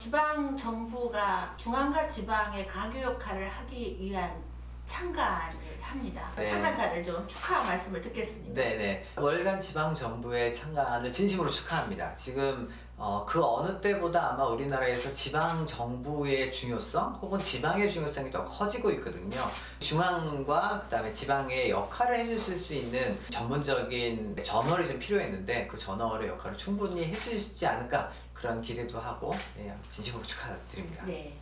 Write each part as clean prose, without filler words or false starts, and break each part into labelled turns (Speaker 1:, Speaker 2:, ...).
Speaker 1: 지방 정부가 중앙과 지방의 가교 역할을 하기 위한 창간을 합니다.
Speaker 2: 네.
Speaker 1: 창간사를 좀 축하 말씀을 듣겠습니다.
Speaker 2: 네네. 월간 지방정부의 창간을 진심으로 축하합니다. 지금 그 어느 때보다 아마 우리나라에서 지방정부의 중요성 혹은 지방의 중요성이 더 커지고 있거든요. 중앙과 그 다음에 지방의 역할을 해주실 수 있는 전문적인 저널이 좀 필요했는데 그 저널의 역할을 충분히 해주시지 않을까 그런 기대도 하고 진심으로 축하드립니다.
Speaker 1: 네,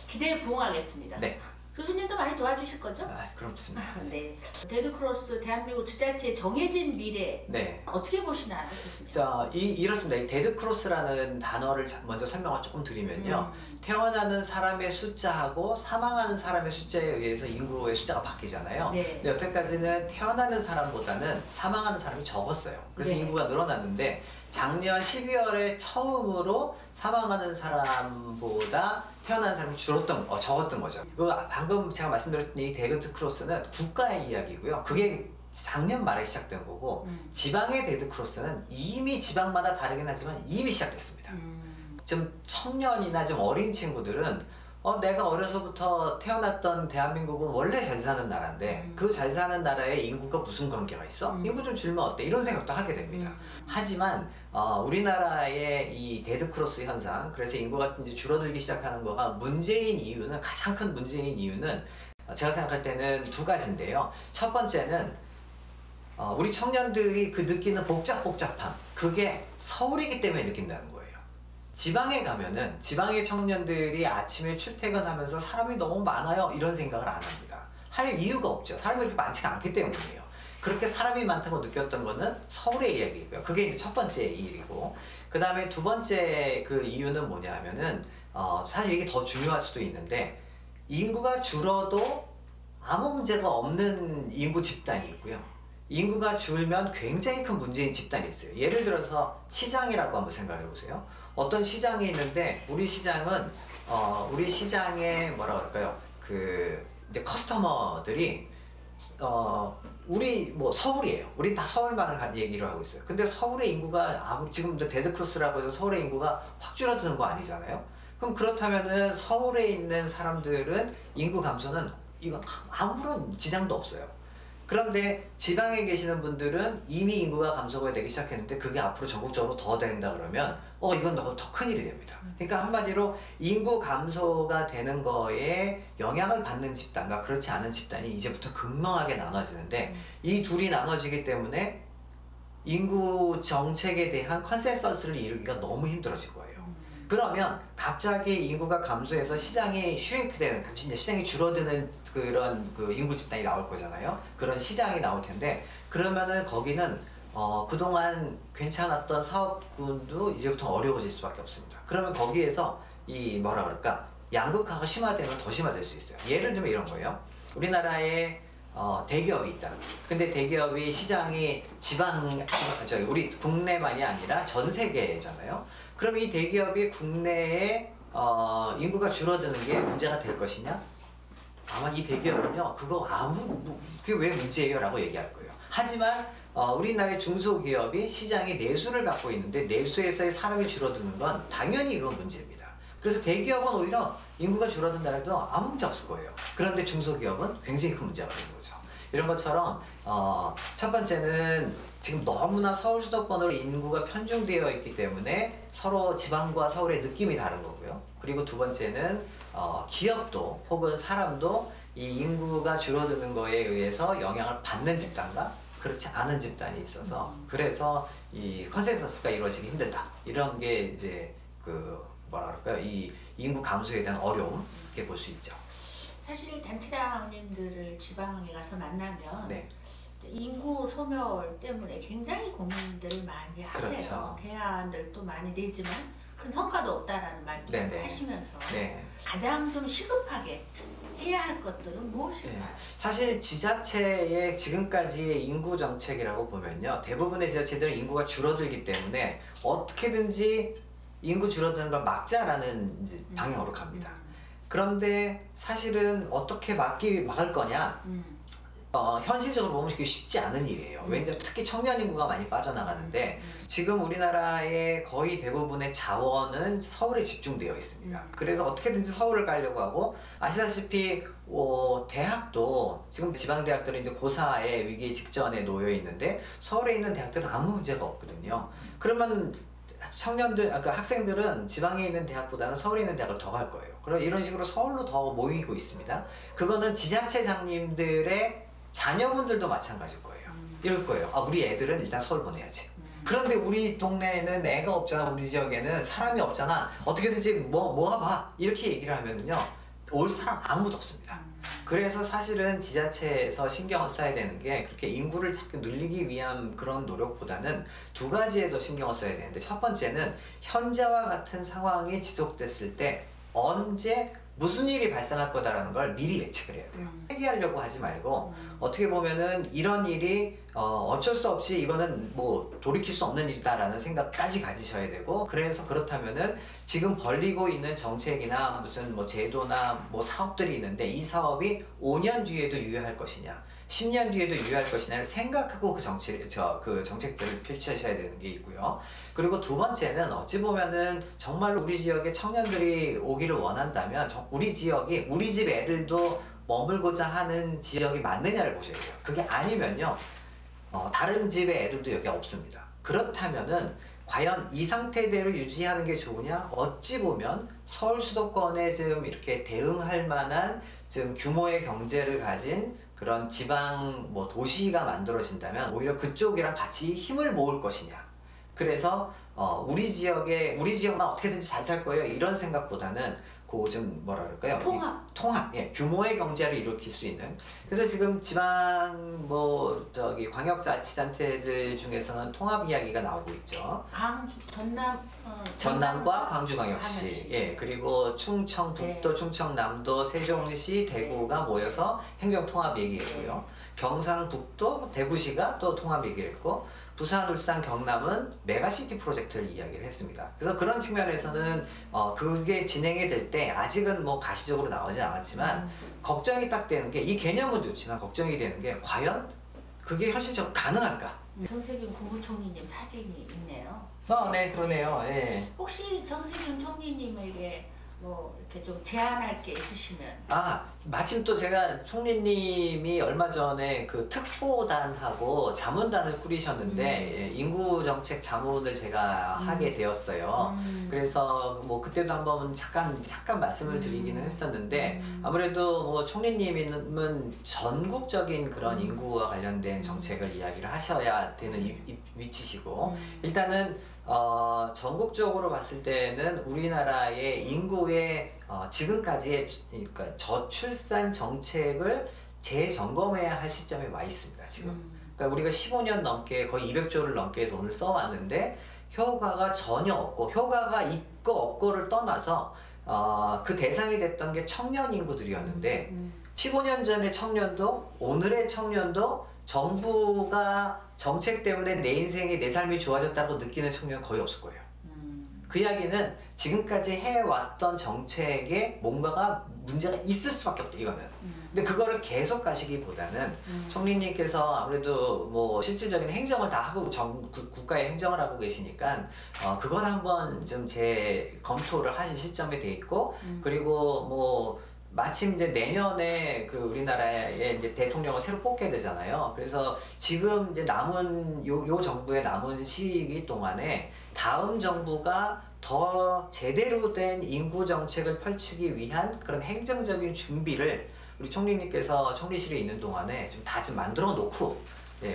Speaker 1: 기대에 부응하겠습니다.
Speaker 2: 네.
Speaker 1: 교수님도 많이 도와주실 거죠?
Speaker 2: 그렇습니다.
Speaker 1: 네. 데드크로스 대한민국 지자체의 정해진 미래
Speaker 2: 네.
Speaker 1: 어떻게 보시나요? 교수님?
Speaker 2: 자, 이렇습니다. 이 데드크로스라는 단어를 먼저 설명을 조금 드리면요. 태어나는 사람의 숫자하고 사망하는 사람의 숫자에 의해서 인구의 숫자가 바뀌잖아요.
Speaker 1: 네.
Speaker 2: 근데 여태까지는 태어나는 사람보다는 사망하는 사람이 적었어요. 그래서
Speaker 1: 네.
Speaker 2: 인구가 늘어났는데 작년 12월에 처음으로 사망하는 사람보다 태어나는 사람이 적었던 거죠. 방금 제가 말씀드렸던 이 데드크로스는 국가의 이야기고요. 그게 작년 말에 시작된 거고 지방의 데드크로스는 이미 지방마다 다르긴 하지만 이미 시작됐습니다. 좀 청년이나 좀 어린 친구들은 내가 어려서부터 태어났던 대한민국은 원래 잘 사는 나라인데 그 잘 사는 나라에 인구가 무슨 관계가 있어? 인구 좀 줄면 어때? 이런 생각도 하게 됩니다. 하지만 우리나라의 이 데드크로스 현상, 그래서 인구가 이제 줄어들기 시작하는 거가 문제인 이유는, 가장 큰 문제인 이유는 제가 생각할 때는 두 가지인데요. 첫 번째는 우리 청년들이 그 느끼는 복잡함, 그게 서울이기 때문에 느낀다는 거예요. 지방에 가면은 지방의 청년들이 아침에 출퇴근하면서 사람이 너무 많아요 이런 생각을 안 합니다. 할 이유가 없죠. 사람이 그렇게 많지가 않기 때문이에요. 그렇게 사람이 많다고 느꼈던 거는 서울의 이야기고요. 그게 이제 첫 번째 일이고, 그 다음에 두 번째 그 이유는 뭐냐 하면은 사실 이게 더 중요할 수도 있는데, 인구가 줄어도 아무 문제가 없는 인구 집단이 있고요. 인구가 줄면 굉장히 큰 문제인 집단이 있어요. 예를 들어서 시장이라고 한번 생각해 보세요. 어떤 시장이 있는데 우리 시장은 우리 시장에 뭐라 그럴까요? 이제 커스터머들이 우리 뭐 서울이에요. 우리 다 서울만을 얘기를 하고 있어요. 근데 서울의 인구가 지금 데드크로스라고 해서 서울의 인구가 확 줄어드는 거 아니잖아요. 그럼 그렇다면은 서울에 있는 사람들은 인구 감소는 이거 아무런 지장도 없어요. 그런데 지방에 계시는 분들은 이미 인구가 감소가 되기 시작했는데 그게 앞으로 전국적으로 더 된다 그러면 이건 더 큰일이 됩니다. 그러니까 한마디로 인구 감소가 되는 거에 영향을 받는 집단과 그렇지 않은 집단이 이제부터 극명하게 나눠지는데, 이 둘이 나눠지기 때문에 인구 정책에 대한 컨센서스를 이루기가 너무 힘들어질 거예요. 그러면 갑자기 인구가 감소해서 시장이 슈링크되는, 시장이 줄어드는 그런 인구 집단이 나올 거잖아요. 그런 시장이 나올 텐데, 그러면은 거기는 그동안 괜찮았던 사업군도 이제부터 어려워질 수밖에 없습니다. 그러면 거기에서 뭐라 그럴까, 양극화가 심화되면 더 심화될 수 있어요. 예를 들면 이런 거예요. 우리나라에 대기업이 있다. 근데 대기업이 시장이 우리 국내만이 아니라 전 세계잖아요. 그럼 이 대기업이 국내에 인구가 줄어드는 게 문제가 될 것이냐? 아마 이 대기업은요, 그게 왜 문제예요? 라고 얘기할 거예요. 하지만 우리나라의 중소기업이 시장에 내수를 갖고 있는데 내수에서의 사람이 줄어드는 건 당연히 이건 문제입니다. 그래서 대기업은 오히려 인구가 줄어든다고 아무 문제 없을 거예요. 그런데 중소기업은 굉장히 큰 문제가 되는 거죠. 이런 것처럼 첫 번째는 지금 너무나 서울 수도권으로 인구가 편중되어 있기 때문에 서로 지방과 서울의 느낌이 다른 거고요. 그리고 두 번째는 기업도 혹은 사람도 이 인구가 줄어드는 거에 의해서 영향을 받는 집단과 그렇지 않은 집단이 있어서, 그래서 이 컨센서스가 이루어지기 힘들다. 이런 게 이제 뭐라 그럴까요? 이 인구 감소에 대한 어려움, 이렇게 볼 수 있죠.
Speaker 1: 사실 단체장님들을 지방에 가서 만나면
Speaker 2: 네.
Speaker 1: 인구 소멸 때문에 굉장히 고민들을 많이 하세요.
Speaker 2: 그렇죠.
Speaker 1: 대안들도 많이 내지만 큰 성과도 없다라는 말도
Speaker 2: 네네.
Speaker 1: 하시면서
Speaker 2: 네.
Speaker 1: 가장 좀 시급하게 해야 할 것들은 무엇일까요?
Speaker 2: 네. 사실 지자체의 지금까지의 인구 정책이라고 보면요, 대부분의 지자체들은 인구가 줄어들기 때문에 어떻게든지 인구 줄어드는 걸 막자라는 이제 방향으로 갑니다. 그런데 사실은 어떻게 막을 거냐? 현실적으로 보면 그게 쉽지 않은 일이에요. 왜냐하면 특히 청년 인구가 많이 빠져나가는데 지금 우리나라의 거의 대부분의 자원은 서울에 집중되어 있습니다. 그래서 어떻게든지 서울을 가려고 하고 아시다시피 대학도 지금 지방대학들은 이제 고사의 위기 직전에 놓여 있는데 서울에 있는 대학들은 아무 문제가 없거든요. 그러면 청년들, 그 학생들은 지방에 있는 대학보다는 서울에 있는 대학을 더 갈 거예요. 그럼 이런 식으로 서울로 더 모이고 있습니다. 그거는 지자체장님들의 자녀분들도 마찬가지일 거예요. 이럴 거예요. 우리 애들은 일단 서울 보내야지. 그런데 우리 동네에는 애가 없잖아. 우리 지역에는 사람이 없잖아. 어떻게든지 모아봐. 이렇게 얘기를 하면요. 올 사람 아무도 없습니다. 그래서 사실은 지자체에서 신경을 써야 되는 게 그렇게 인구를 자꾸 늘리기 위한 그런 노력보다는 두 가지에 더 신경을 써야 되는데 첫 번째는 현재와 같은 상황이 지속됐을 때 언제 무슨 일이 발생할 거다라는 걸 미리 예측을 해야 돼요. 회귀하려고 하지 말고 어떻게 보면은 이런 일이 어쩔 수 없이 이거는 뭐 돌이킬 수 없는 일이다라는 생각까지 가지셔야 되고 그래서 그렇다면은 지금 벌리고 있는 정책이나 무슨 뭐 제도나 뭐 사업들이 있는데 이 사업이 5년 뒤에도 유효할 것이냐 10년 뒤에도 유효할 것이냐를 생각하고 그 정책들을 펼치셔야 되는 게 있고요. 그리고 두 번째는 어찌 보면은 정말로 우리 지역에 청년들이 오기를 원한다면 우리 지역이 우리 집 애들도 머물고자 하는 지역이 맞느냐를 보셔야 돼요. 그게 아니면요. 다른 집의 애들도 여기 없습니다. 그렇다면은 과연 이 상태대로 유지하는 게 좋으냐? 어찌 보면 서울 수도권에 지금 이렇게 대응할 만한 지금 규모의 경제를 가진 그런 지방 도시가 만들어진다면 오히려 그쪽이랑 같이 힘을 모을 것이냐. 그래서 우리 지역만 어떻게든지 잘 살 거예요. 이런 생각보다는 좀 뭐라 그럴까요? 통합. 예, 규모의 경제를 일으킬 수 있는. 그래서 지금 지방 광역자치단체들 중에서는 통합 이야기가 나오고 있죠. 전남과 광주광역시. 예, 그리고 충청 북도, 네. 충청남도, 세종시, 대구가 모여서 행정통합 얘기했고요. 경상북도, 대구시가 또 통합 얘기했고 부산, 울산, 경남은 메가시티 프로젝트를 이야기를 했습니다. 그래서 그런 측면에서는 그게 진행이 될 때 아직은 뭐 가시적으로 나오지 않았지만 걱정이 딱 되는 게 이 개념은 좋지만 걱정이 되는 게 과연 그게 현실적으로 가능할까?
Speaker 1: 정세균 국무총리님 사진이 있네요.
Speaker 2: 네, 그러네요. 예.
Speaker 1: 혹시 정세균 총리님에게 뭐 이렇게 좀 제안할 게 있으시면
Speaker 2: 마침 또 제가 총리님이 얼마 전에 그 특보단하고 자문단을 꾸리셨는데 인구정책 자문을 제가 하게 되었어요. 그래서 뭐 그때도 한번 잠깐 말씀을 드리기는 했었는데 아무래도 뭐 총리님은 전국적인 그런 인구와 관련된 정책을 이야기를 하셔야 되는 위치시고 일단은 전국적으로 봤을 때는 우리나라의 인구의 지금까지의 그러니까 저출산 정책을 재점검해야 할 시점에 와 있습니다. 지금. 그러니까 우리가 15년 넘게 거의 200조를 넘게 돈을 써왔는데 효과가 전혀 없고 효과가 있고 없고를 떠나서 그 대상이 됐던 게 청년 인구들이었는데 15년 전의 청년도 오늘의 청년도 정부가 정책 때문에 내 인생이 내 삶이 좋아졌다고 느끼는 청년은 거의 없을 거예요. 그 이야기는 지금까지 해왔던 정책에 뭔가가 문제가 있을 수밖에 없다 이거는. 근데 그거를 계속 가시기보다는 총리님께서 아무래도 뭐 실질적인 행정을 다 하고 국가의 행정을 하고 계시니까 그걸 한번 좀 검토를 하실 시점이 돼 있고 그리고 뭐 마침 이제 내년에 그 우리나라의 이제 대통령을 새로 뽑게 되잖아요. 그래서 지금 이제 남은 요 정부의 남은 시기 동안에 다음 정부가 더 제대로 된 인구 정책을 펼치기 위한 그런 행정적인 준비를 우리 총리님께서 총리실에 있는 동안에 좀 다 좀 만들어 놓고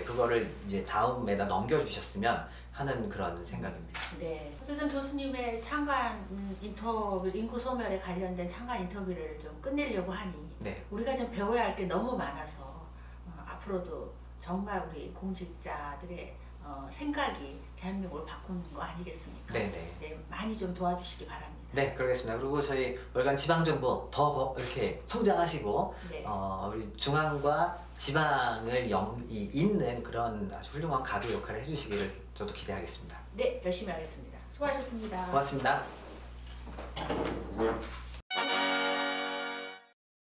Speaker 2: 그거를 이제 다음에다 넘겨주셨으면 하는 그런 생각입니다.
Speaker 1: 네. 어쨌든 교수님의 창간 인터뷰, 인구 소멸에 관련된 창간 인터뷰를 좀 끝내려고 하니 우리가 좀 배워야 할 게 너무 많아서 앞으로도 정말 우리 공직자들의 생각이 대한민국을 바꾸는 거 아니겠습니까? 네, 많이 좀 도와주시기 바랍니다.
Speaker 2: 네, 그러겠습니다. 그리고 저희 월간 지방정부 더 이렇게 성장하시고 우리 중앙과 지방을 잇는 그런 아주 훌륭한 가교 역할을 해주시기를 저도 기대하겠습니다.
Speaker 1: 네, 열심히 하겠습니다. 수고하셨습니다.
Speaker 2: 고맙습니다.